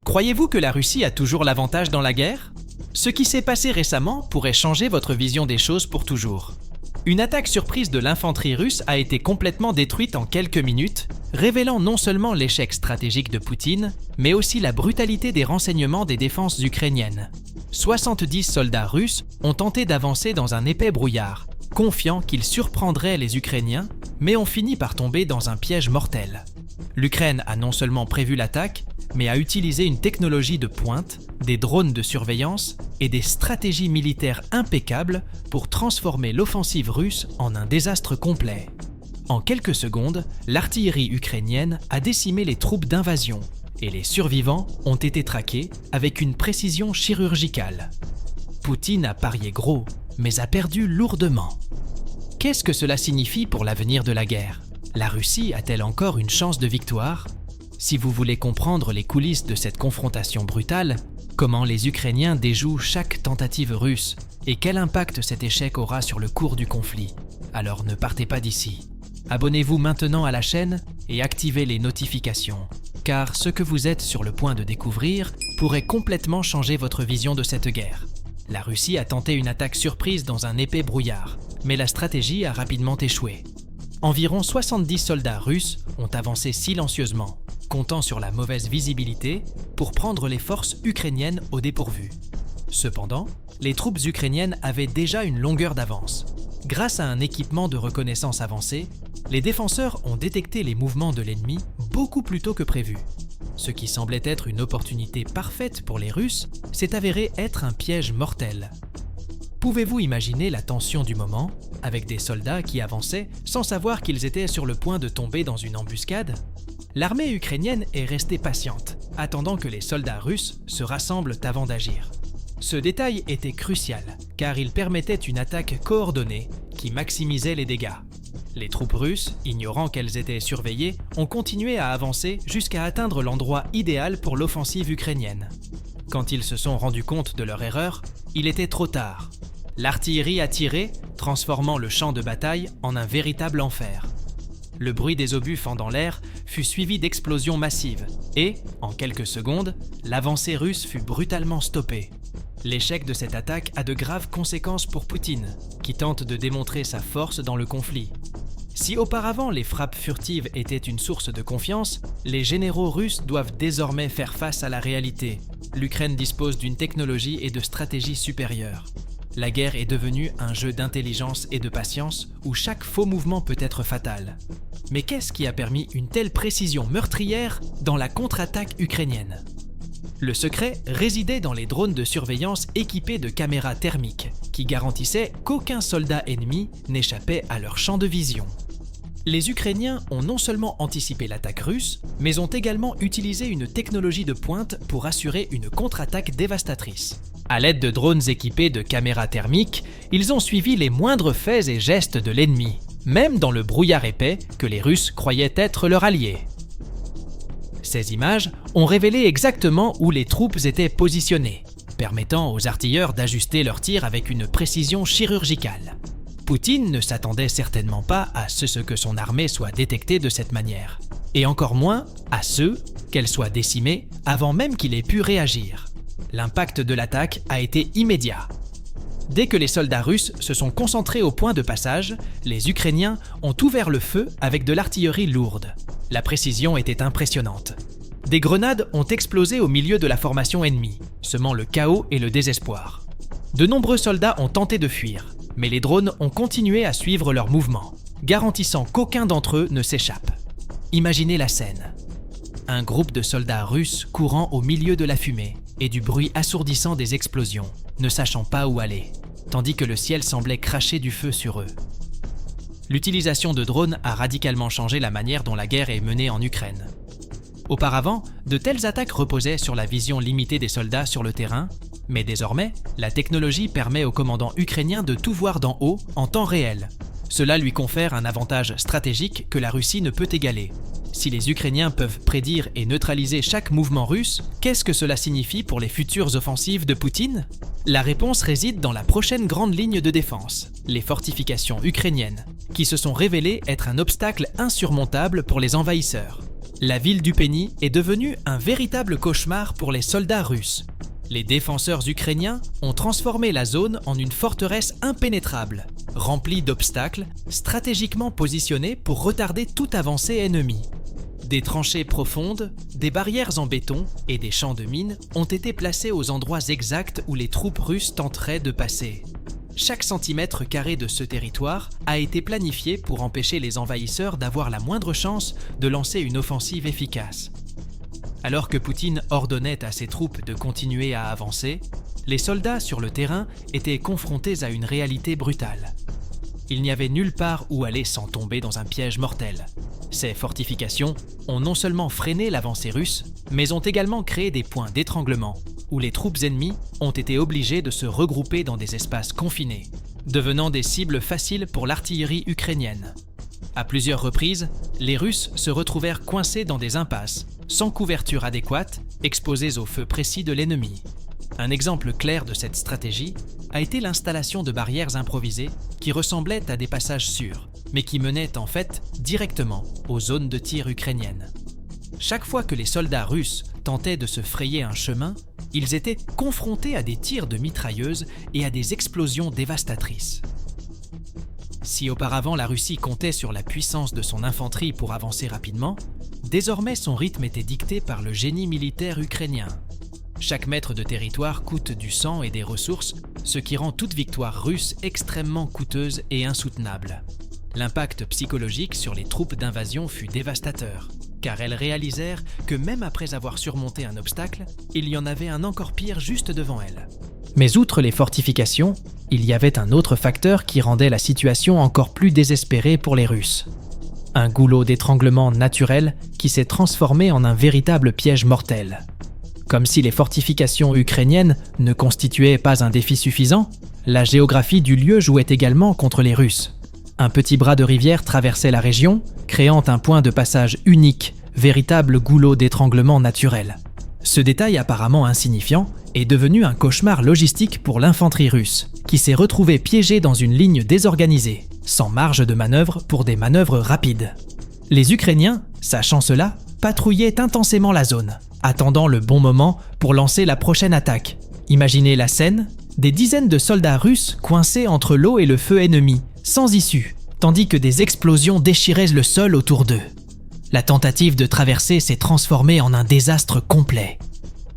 Croyez-vous que la Russie a toujours l'avantage dans la guerre? Ce qui s'est passé récemment pourrait changer votre vision des choses pour toujours. Une attaque surprise de l'infanterie russe a été complètement détruite en quelques minutes, révélant non seulement l'échec stratégique de Poutine, mais aussi la brutalité des renseignements des défenses ukrainiennes. 70 soldats russes ont tenté d'avancer dans un épais brouillard, confiants qu'ils surprendraient les Ukrainiens, mais ont fini par tomber dans un piège mortel. L'Ukraine a non seulement prévu l'attaque, mais a utilisé une technologie de pointe, des drones de surveillance et des stratégies militaires impeccables pour transformer l'offensive russe en un désastre complet. En quelques secondes, l'artillerie ukrainienne a décimé les troupes d'invasion et les survivants ont été traqués avec une précision chirurgicale. Poutine a parié gros, mais a perdu lourdement. Qu'est-ce que cela signifie pour l'avenir de la guerre? La Russie a-t-elle encore une chance de victoire? Si vous voulez comprendre les coulisses de cette confrontation brutale, comment les Ukrainiens déjouent chaque tentative russe et quel impact cet échec aura sur le cours du conflit, alors ne partez pas d'ici. Abonnez-vous maintenant à la chaîne et activez les notifications, car ce que vous êtes sur le point de découvrir pourrait complètement changer votre vision de cette guerre. La Russie a tenté une attaque surprise dans un épais brouillard, mais la stratégie a rapidement échoué. Environ 70 soldats russes ont avancé silencieusement, comptant sur la mauvaise visibilité pour prendre les forces ukrainiennes au dépourvu. Cependant, les troupes ukrainiennes avaient déjà une longueur d'avance. Grâce à un équipement de reconnaissance avancé, les défenseurs ont détecté les mouvements de l'ennemi beaucoup plus tôt que prévu. Ce qui semblait être une opportunité parfaite pour les Russes s'est avéré être un piège mortel. Pouvez-vous imaginer la tension du moment, avec des soldats qui avançaient sans savoir qu'ils étaient sur le point de tomber dans une embuscade? L'armée ukrainienne est restée patiente, attendant que les soldats russes se rassemblent avant d'agir. Ce détail était crucial, car il permettait une attaque coordonnée qui maximisait les dégâts. Les troupes russes, ignorant qu'elles étaient surveillées, ont continué à avancer jusqu'à atteindre l'endroit idéal pour l'offensive ukrainienne. Quand ils se sont rendus compte de leur erreur, il était trop tard. L'artillerie a tiré, transformant le champ de bataille en un véritable enfer. Le bruit des obus fendant l'air fut suivi d'explosions massives et, en quelques secondes, l'avancée russe fut brutalement stoppée. L'échec de cette attaque a de graves conséquences pour Poutine, qui tente de démontrer sa force dans le conflit. Si auparavant les frappes furtives étaient une source de confiance, les généraux russes doivent désormais faire face à la réalité. L'Ukraine dispose d'une technologie et de stratégies supérieures. La guerre est devenue un jeu d'intelligence et de patience où chaque faux mouvement peut être fatal. Mais qu'est-ce qui a permis une telle précision meurtrière dans la contre-attaque ukrainienne? Le secret résidait dans les drones de surveillance équipés de caméras thermiques qui garantissaient qu'aucun soldat ennemi n'échappait à leur champ de vision. Les Ukrainiens ont non seulement anticipé l'attaque russe, mais ont également utilisé une technologie de pointe pour assurer une contre-attaque dévastatrice. À l'aide de drones équipés de caméras thermiques, ils ont suivi les moindres faits et gestes de l'ennemi, même dans le brouillard épais que les Russes croyaient être leur allié. Ces images ont révélé exactement où les troupes étaient positionnées, permettant aux artilleurs d'ajuster leurs tirs avec une précision chirurgicale. Poutine ne s'attendait certainement pas à ce que son armée soit détectée de cette manière, et encore moins à qu'elle soit décimée avant même qu'il ait pu réagir. L'impact de l'attaque a été immédiat. Dès que les soldats russes se sont concentrés au point de passage, les Ukrainiens ont ouvert le feu avec de l'artillerie lourde. La précision était impressionnante. Des grenades ont explosé au milieu de la formation ennemie, semant le chaos et le désespoir. De nombreux soldats ont tenté de fuir, mais les drones ont continué à suivre leurs mouvements, garantissant qu'aucun d'entre eux ne s'échappe. Imaginez la scène. Un groupe de soldats russes courant au milieu de la fumée et du bruit assourdissant des explosions, ne sachant pas où aller, tandis que le ciel semblait cracher du feu sur eux. L'utilisation de drones a radicalement changé la manière dont la guerre est menée en Ukraine. Auparavant, de telles attaques reposaient sur la vision limitée des soldats sur le terrain, mais désormais, la technologie permet au commandant ukrainien de tout voir d'en haut en temps réel. Cela lui confère un avantage stratégique que la Russie ne peut égaler. Si les Ukrainiens peuvent prédire et neutraliser chaque mouvement russe, qu'est-ce que cela signifie pour les futures offensives de Poutine? La réponse réside dans la prochaine grande ligne de défense, les fortifications ukrainiennes, qui se sont révélées être un obstacle insurmontable pour les envahisseurs. La ville d'Upeni est devenue un véritable cauchemar pour les soldats russes. Les défenseurs ukrainiens ont transformé la zone en une forteresse impénétrable, remplie d'obstacles, stratégiquement positionnés pour retarder toute avancée ennemie. Des tranchées profondes, des barrières en béton et des champs de mines ont été placés aux endroits exacts où les troupes russes tenteraient de passer. Chaque centimètre carré de ce territoire a été planifié pour empêcher les envahisseurs d'avoir la moindre chance de lancer une offensive efficace. Alors que Poutine ordonnait à ses troupes de continuer à avancer, les soldats sur le terrain étaient confrontés à une réalité brutale. Il n'y avait nulle part où aller sans tomber dans un piège mortel. Ces fortifications ont non seulement freiné l'avancée russe, mais ont également créé des points d'étranglement, où les troupes ennemies ont été obligées de se regrouper dans des espaces confinés, devenant des cibles faciles pour l'artillerie ukrainienne. À plusieurs reprises, les Russes se retrouvèrent coincés dans des impasses, sans couverture adéquate, exposés au feu précis de l'ennemi. Un exemple clair de cette stratégie a été l'installation de barrières improvisées qui ressemblaient à des passages sûrs, mais qui menaient en fait directement aux zones de tir ukrainiennes. Chaque fois que les soldats russes tentaient de se frayer un chemin, ils étaient confrontés à des tirs de mitrailleuses et à des explosions dévastatrices. Si auparavant la Russie comptait sur la puissance de son infanterie pour avancer rapidement, désormais son rythme était dicté par le génie militaire ukrainien. Chaque mètre de territoire coûte du sang et des ressources, ce qui rend toute victoire russe extrêmement coûteuse et insoutenable. L'impact psychologique sur les troupes d'invasion fut dévastateur, car elles réalisèrent que même après avoir surmonté un obstacle, il y en avait un encore pire juste devant elles. Mais outre les fortifications, il y avait un autre facteur qui rendait la situation encore plus désespérée pour les Russes. Un goulot d'étranglement naturel qui s'est transformé en un véritable piège mortel. Comme si les fortifications ukrainiennes ne constituaient pas un défi suffisant, la géographie du lieu jouait également contre les Russes. Un petit bras de rivière traversait la région, créant un point de passage unique, véritable goulot d'étranglement naturel. Ce détail apparemment insignifiant est devenu un cauchemar logistique pour l'infanterie russe, qui s'est retrouvée piégée dans une ligne désorganisée, sans marge de manœuvre pour des manœuvres rapides. Les Ukrainiens, sachant cela, patrouillaient intensément la zone, attendant le bon moment pour lancer la prochaine attaque. Imaginez la scène, des dizaines de soldats russes coincés entre l'eau et le feu ennemi, sans issue, tandis que des explosions déchiraient le sol autour d'eux. La tentative de traverser s'est transformée en un désastre complet.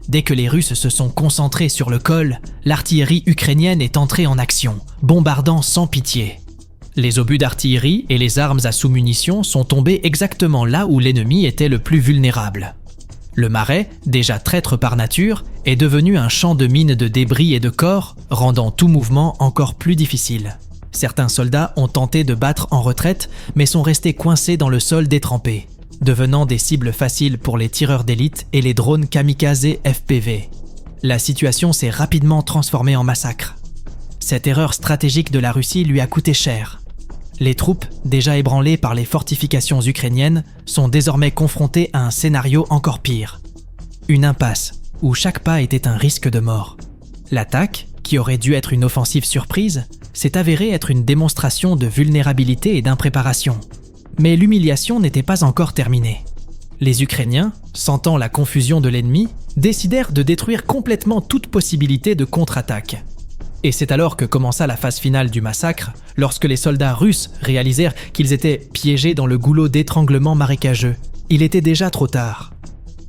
Dès que les Russes se sont concentrés sur le col, l'artillerie ukrainienne est entrée en action, bombardant sans pitié. Les obus d'artillerie et les armes à sous-munitions sont tombés exactement là où l'ennemi était le plus vulnérable. Le marais, déjà traître par nature, est devenu un champ de mines de débris et de corps, rendant tout mouvement encore plus difficile. Certains soldats ont tenté de battre en retraite, mais sont restés coincés dans le sol détrempé, devenant des cibles faciles pour les tireurs d'élite et les drones kamikazes FPV. La situation s'est rapidement transformée en massacre. Cette erreur stratégique de la Russie lui a coûté cher. Les troupes, déjà ébranlées par les fortifications ukrainiennes, sont désormais confrontées à un scénario encore pire. Une impasse, où chaque pas était un risque de mort. L'attaque, qui aurait dû être une offensive surprise, s'est avérée être une démonstration de vulnérabilité et d'impréparation. Mais l'humiliation n'était pas encore terminée. Les Ukrainiens, sentant la confusion de l'ennemi, décidèrent de détruire complètement toute possibilité de contre-attaque. Et c'est alors que commença la phase finale du massacre, lorsque les soldats russes réalisèrent qu'ils étaient piégés dans le goulot d'étranglement marécageux. Il était déjà trop tard.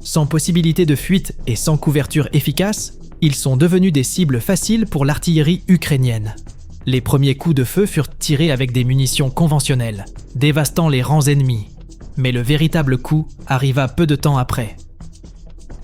Sans possibilité de fuite et sans couverture efficace, ils sont devenus des cibles faciles pour l'artillerie ukrainienne. Les premiers coups de feu furent tirés avec des munitions conventionnelles, dévastant les rangs ennemis. Mais le véritable coup arriva peu de temps après.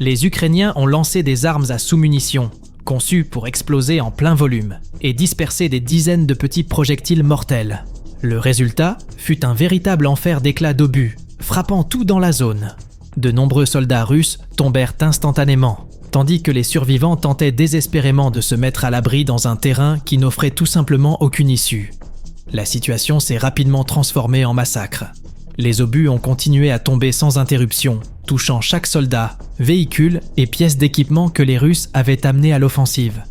Les Ukrainiens ont lancé des armes à sous-munitions, conçues pour exploser en plein volume, et disperser des dizaines de petits projectiles mortels. Le résultat fut un véritable enfer d'éclats d'obus, frappant tout dans la zone. De nombreux soldats russes tombèrent instantanément, tandis que les survivants tentaient désespérément de se mettre à l'abri dans un terrain qui n'offrait tout simplement aucune issue. La situation s'est rapidement transformée en massacre. Les obus ont continué à tomber sans interruption, touchant chaque soldat, véhicule et pièces d'équipement que les Russes avaient amenés à l'offensive.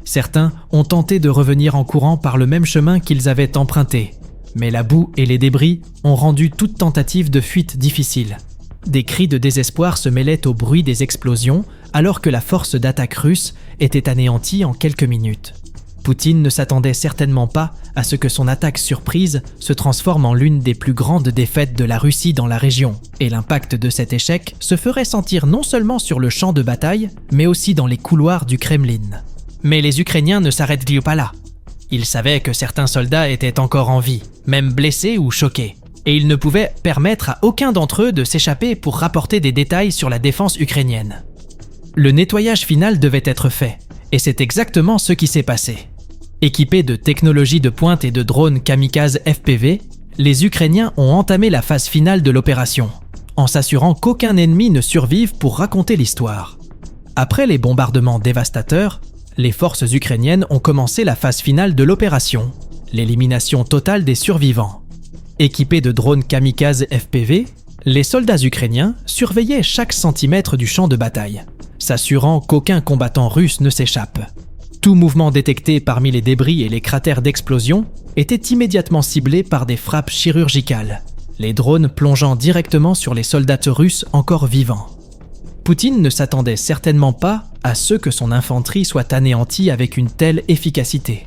Certains ont tenté de revenir en courant par le même chemin qu'ils avaient emprunté, mais la boue et les débris ont rendu toute tentative de fuite difficile. Des cris de désespoir se mêlaient au bruit des explosions alors que la force d'attaque russe était anéantie en quelques minutes. Poutine ne s'attendait certainement pas à ce que son attaque surprise se transforme en l'une des plus grandes défaites de la Russie dans la région, et l'impact de cet échec se ferait sentir non seulement sur le champ de bataille, mais aussi dans les couloirs du Kremlin. Mais les Ukrainiens ne s'arrêtent pas là. Ils savaient que certains soldats étaient encore en vie, même blessés ou choqués, et ils ne pouvaient permettre à aucun d'entre eux de s'échapper pour rapporter des détails sur la défense ukrainienne. Le nettoyage final devait être fait, et c'est exactement ce qui s'est passé. Équipés de technologies de pointe et de drones kamikazes FPV, les Ukrainiens ont entamé la phase finale de l'opération, en s'assurant qu'aucun ennemi ne survive pour raconter l'histoire. Après les bombardements dévastateurs, les forces ukrainiennes ont commencé la phase finale de l'opération, l'élimination totale des survivants. Équipés de drones kamikazes FPV, les soldats ukrainiens surveillaient chaque centimètre du champ de bataille, s'assurant qu'aucun combattant russe ne s'échappe. Tout mouvement détecté parmi les débris et les cratères d'explosion était immédiatement ciblé par des frappes chirurgicales, les drones plongeant directement sur les soldats russes encore vivants. Poutine ne s'attendait certainement pas à ce que son infanterie soit anéantie avec une telle efficacité.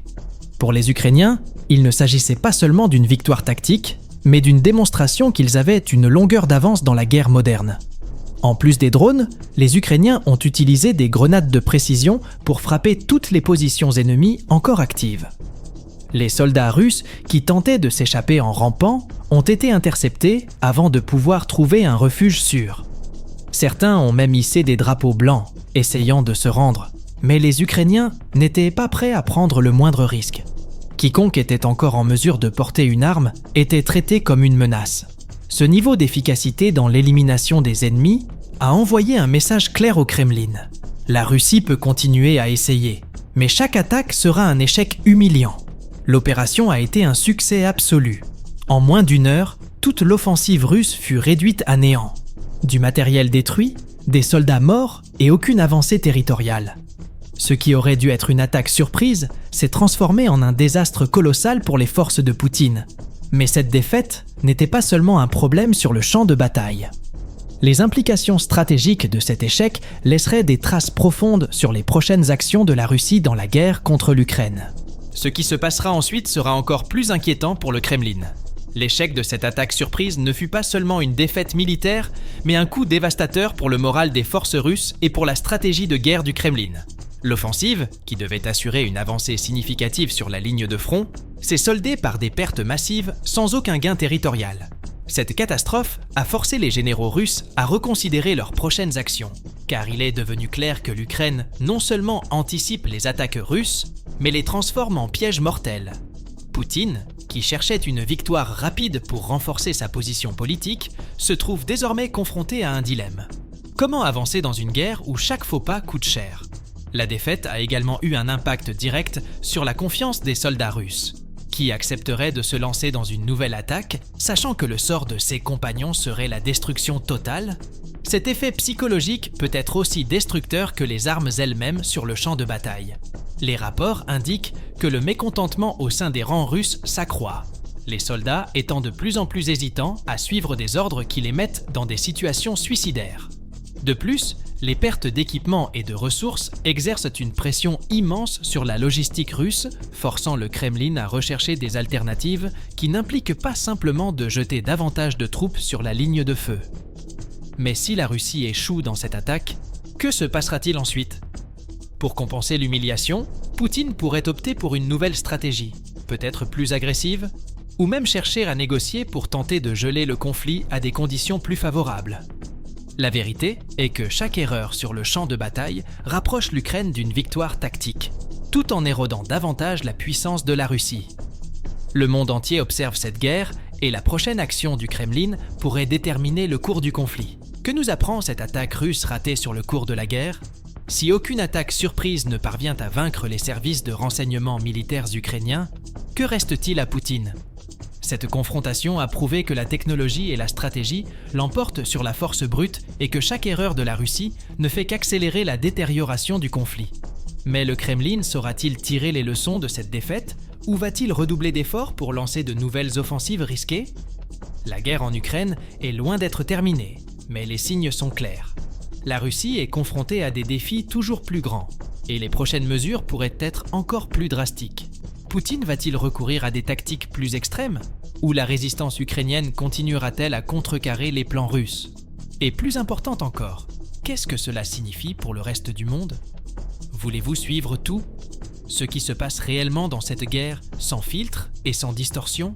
Pour les Ukrainiens, il ne s'agissait pas seulement d'une victoire tactique, mais d'une démonstration qu'ils avaient une longueur d'avance dans la guerre moderne. En plus des drones, les Ukrainiens ont utilisé des grenades de précision pour frapper toutes les positions ennemies encore actives. Les soldats russes qui tentaient de s'échapper en rampant ont été interceptés avant de pouvoir trouver un refuge sûr. Certains ont même hissé des drapeaux blancs, essayant de se rendre, mais les Ukrainiens n'étaient pas prêts à prendre le moindre risque. Quiconque était encore en mesure de porter une arme était traité comme une menace. Ce niveau d'efficacité dans l'élimination des ennemis a envoyé un message clair au Kremlin. La Russie peut continuer à essayer, mais chaque attaque sera un échec humiliant. L'opération a été un succès absolu. En moins d'une heure, toute l'offensive russe fut réduite à néant. Du matériel détruit, des soldats morts et aucune avancée territoriale. Ce qui aurait dû être une attaque surprise s'est transformé en un désastre colossal pour les forces de Poutine. Mais cette défaite n'était pas seulement un problème sur le champ de bataille. Les implications stratégiques de cet échec laisseraient des traces profondes sur les prochaines actions de la Russie dans la guerre contre l'Ukraine. Ce qui se passera ensuite sera encore plus inquiétant pour le Kremlin. L'échec de cette attaque surprise ne fut pas seulement une défaite militaire, mais un coup dévastateur pour le moral des forces russes et pour la stratégie de guerre du Kremlin. L'offensive, qui devait assurer une avancée significative sur la ligne de front, s'est soldée par des pertes massives sans aucun gain territorial. Cette catastrophe a forcé les généraux russes à reconsidérer leurs prochaines actions, car il est devenu clair que l'Ukraine non seulement anticipe les attaques russes, mais les transforme en pièges mortels. Poutine, qui cherchait une victoire rapide pour renforcer sa position politique, se trouve désormais confronté à un dilemme. Comment avancer dans une guerre où chaque faux pas coûte cher ? La défaite a également eu un impact direct sur la confiance des soldats russes. Qui accepterait de se lancer dans une nouvelle attaque, sachant que le sort de ses compagnons serait la destruction totale ? Cet effet psychologique peut être aussi destructeur que les armes elles-mêmes sur le champ de bataille. Les rapports indiquent que le mécontentement au sein des rangs russes s'accroît, les soldats étant de plus en plus hésitants à suivre des ordres qui les mettent dans des situations suicidaires. De plus, les pertes d'équipement et de ressources exercent une pression immense sur la logistique russe, forçant le Kremlin à rechercher des alternatives qui n'impliquent pas simplement de jeter davantage de troupes sur la ligne de feu. Mais si la Russie échoue dans cette attaque, que se passera-t-il ensuite ? Pour compenser l'humiliation, Poutine pourrait opter pour une nouvelle stratégie, peut-être plus agressive, ou même chercher à négocier pour tenter de geler le conflit à des conditions plus favorables. La vérité est que chaque erreur sur le champ de bataille rapproche l'Ukraine d'une victoire tactique, tout en érodant davantage la puissance de la Russie. Le monde entier observe cette guerre et la prochaine action du Kremlin pourrait déterminer le cours du conflit. Que nous apprend cette attaque russe ratée sur le cours de la guerre ? Si aucune attaque surprise ne parvient à vaincre les services de renseignement militaires ukrainiens, que reste-t-il à Poutine ? Cette confrontation a prouvé que la technologie et la stratégie l'emportent sur la force brute et que chaque erreur de la Russie ne fait qu'accélérer la détérioration du conflit. Mais le Kremlin saura-t-il tirer les leçons de cette défaite ou va-t-il redoubler d'efforts pour lancer de nouvelles offensives risquées ? La guerre en Ukraine est loin d'être terminée, Mais les signes sont clairs. La Russie est confrontée à des défis toujours plus grands, et les prochaines mesures pourraient être encore plus drastiques. Poutine va-t-il recourir à des tactiques plus extrêmes? Ou la résistance ukrainienne continuera-t-elle à contrecarrer les plans russes? Et plus important encore, qu'est-ce que cela signifie pour le reste du monde? Voulez-vous suivre tout? Ce qui se passe réellement dans cette guerre, sans filtre et sans distorsion?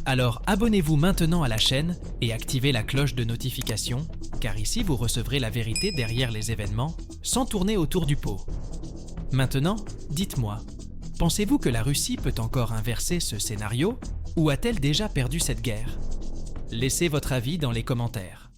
Alors abonnez-vous maintenant à la chaîne et activez la cloche de notification, car ici vous recevrez la vérité derrière les événements, sans tourner autour du pot. Maintenant, dites-moi, pensez-vous que la Russie peut encore inverser ce scénario, ou a-t-elle déjà perdu cette guerre? Laissez votre avis dans les commentaires.